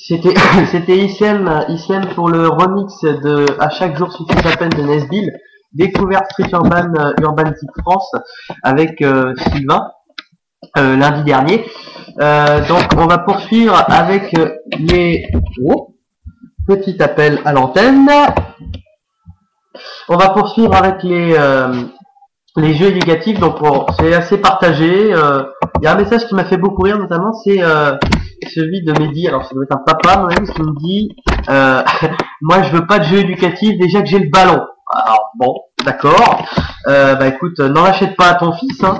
C'était c'était ICM pour le remix de À chaque jour suffit sa peine de Nesbill, découverte Street Urban Urban Tip France avec Sylvain lundi dernier. Donc on va poursuivre avec les petit appel à l'antenne. On va poursuivre avec les jeux éducatifs. Donc c'est assez partagé. Il y a un message qui m'a fait beaucoup rire notamment, c'est celui de Mehdi. Alors ça doit être un papa mon ami qui me dit moi je veux pas de jeu éducatif déjà que j'ai le ballon. Alors bon, d'accord. Bah écoute, n'en achète pas à ton fils, hein.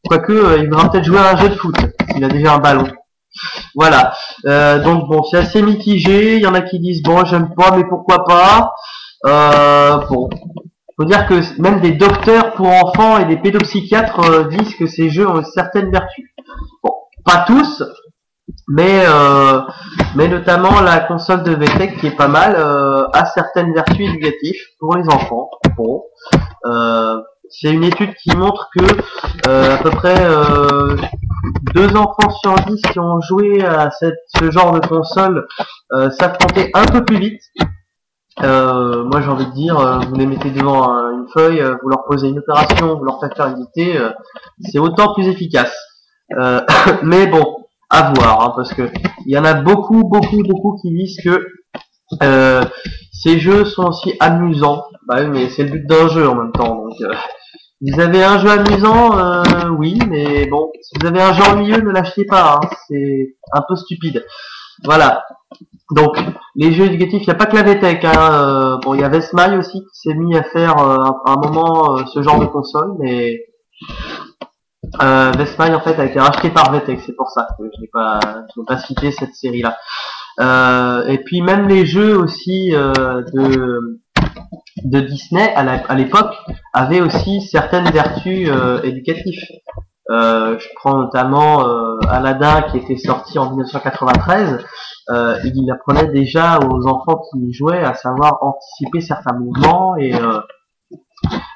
Quoique il voudra peut-être jouer à un jeu de foot s'il a déjà un ballon. Voilà. Donc bon, c'est assez mitigé. Il y en a qui disent bon, j'aime pas, mais pourquoi pas. Bon, faut dire que même des docteurs pour enfants et des pédopsychiatres disent que ces jeux ont certaines vertus. Bon, pas tous, mais notamment la console de VTech qui est pas mal a certaines vertus éducatives pour les enfants. Bon, c'est une étude qui montre que à peu près 2 enfants sur 10 qui ont joué à ce genre de console savent compter un peu plus vite. Moi j'ai envie de dire, vous les mettez devant une feuille, vous leur posez une opération, vous leur faites faire une dictée, c'est autant plus efficace. Mais bon, à voir, hein, parce que il y en a beaucoup qui disent que ces jeux sont aussi amusants. Bah oui, mais c'est le but d'un jeu en même temps. Donc, vous avez un jeu amusant, oui, mais bon, si vous avez un jeu ennuyeux, ne l'achetez pas. Hein, c'est un peu stupide. Voilà. Donc, les jeux éducatifs, il n'y a pas que la VTech. Hein, bon, il y a Vesmail aussi qui s'est mis à faire à un moment ce genre de console, mais Vesmail en fait a été racheté par VTech, c'est pour ça que je n'ai pas cité cette série-là. Et puis même les jeux aussi de Disney à l'époque avaient aussi certaines vertus éducatives. Je prends notamment Aladdin qui était sorti en 1993. Il apprenait déjà aux enfants qui y jouaient à savoir anticiper certains mouvements et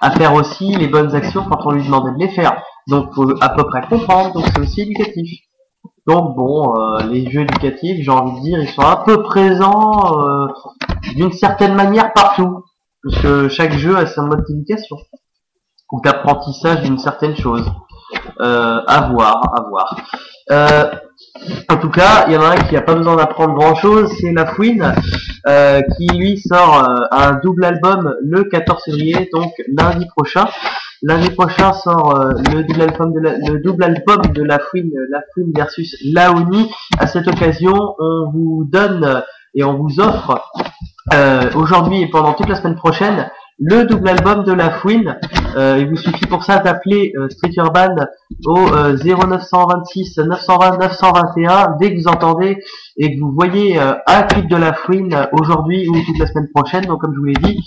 à faire aussi les bonnes actions quand on lui demandait de les faire. Donc faut à peu près comprendre, donc c'est aussi éducatif. Donc bon, les jeux éducatifs, j'ai envie de dire, ils sont un peu présents d'une certaine manière partout, parce que chaque jeu a son mode d'éducation ou d'apprentissage d'une certaine chose. À voir, à voir. En tout cas, il y en a un qui n'a pas besoin d'apprendre grand chose, c'est La Fouine, qui lui sort un double album le 14 février, donc lundi prochain. Lundi prochain sort le double album de La Fouine versus Laoni. À cette occasion, on vous donne et on vous offre aujourd'hui et pendant toute la semaine prochaine le double album de La Fouine. Il vous suffit pour ça d'appeler Street Urban au 0926 920 921 dès que vous entendez et que vous voyez un clip de La Fouine aujourd'hui ou toute la semaine prochaine. Donc comme je vous l'ai dit,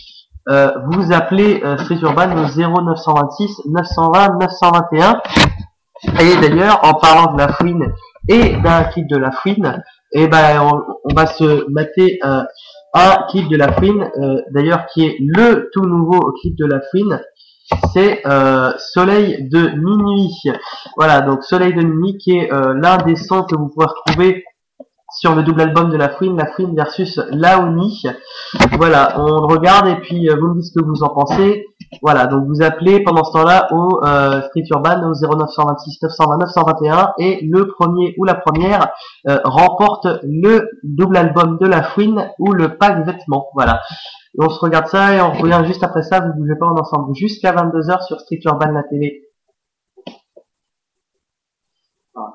vous appelez Street Urban au 0926 920 921. Et d'ailleurs, en parlant de La Fouine et d'un clip de La Fouine, et ben on va se mater un clip de La Fouine, d'ailleurs qui est le tout nouveau clip de La Fouine, c'est Soleil de minuit. Voilà, donc Soleil de minuit qui est l'un des sons que vous pouvez retrouver sur le double album de La Fouine versus Laoni. Voilà, on le regarde et puis vous me dites ce que vous en pensez. Voilà, donc vous appelez pendant ce temps-là au Street Urban au 0926 920 921 et le premier ou la première remporte le double album de La Fouine ou le pack vêtements. Voilà. Et on se regarde ça et on revient juste après ça. Vous bougez pas, on est ensemble jusqu'à 22h sur Street Urban la télé. Ah,